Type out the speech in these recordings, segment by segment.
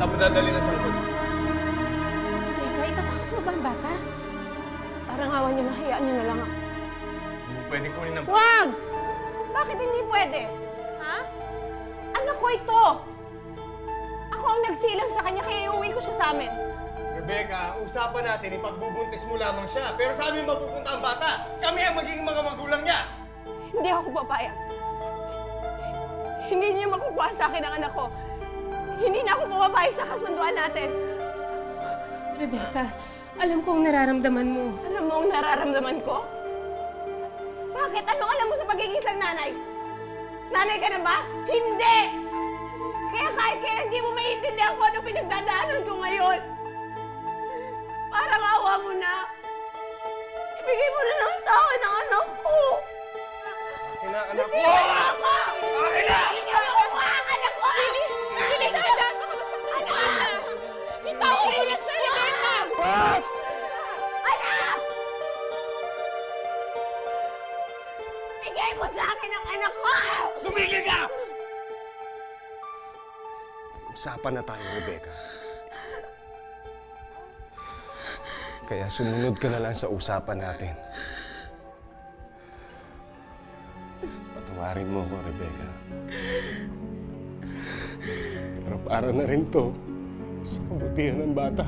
Saan mo dadalhin ang sangkot? Teka, itatakas mo ba ang bata? Parang awa niyo na, hayaan niyo na lang ako. Hindi mo pwedeng kunin ang... Wag! Bakit hindi pwede? Ha? Anak ko ito! Ako ang nagsilang sa kanya, kaya iuwi ko siya sa amin. Rebecca, usapan natin, ipagbubuntis mo lamang siya. Pero sa amin mapupunta ang bata. Kami ang magiging mga magulang niya. Hindi ako papayag. Hindi niyo makukuha sa akin ang anak ko. Hindi na ako pumapayag sa kasunduan natin. Rebecca, alam ko ang nararamdaman mo. Alam mo ang nararamdaman ko? Bakit? Anong alam mo sa pagiging isang nanay? Nanay ka na ba? Hindi! Kaya kahit kailan hindi mo maiintindihan kung ano pinagdadaanan ko ngayon. Parang awa mo na. Ibigay mo na lang sa akin ang anak ko. Akin na, anak ko! Akin na! Ako ang anak ko! Bili ka dyan! Baka masaktan ka na! Bitawan mo na siya, Rebecca! Anak! Bigay mo sa akin ang anak ko! Tumigil ka! Usapan na tayo, Rebecca. Kaya sumunod ka na lang sa usapan natin. Patawarin mo ako, Rebecca. Pero para na rin to sa kabutihan ng bata.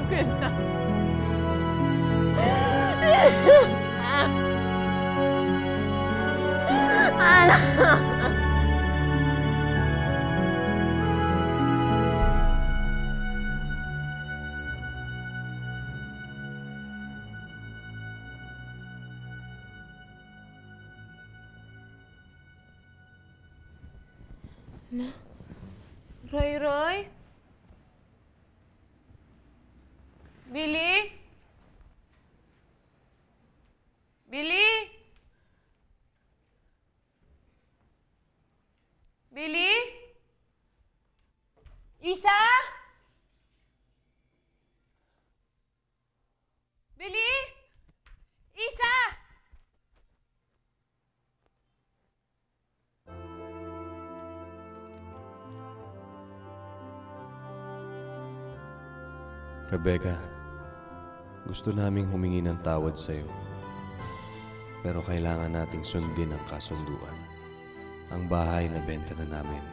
Okay na. Roy, Roy? Billy? Billy? Billy? Isa? Billy? Isa? Rebecca, gusto naming humingi ng tawad sa'yo. Pero kailangan nating sundin ang kasunduan. Ang bahay na benta na namin.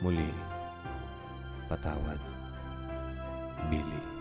Muli, patawad, Billy.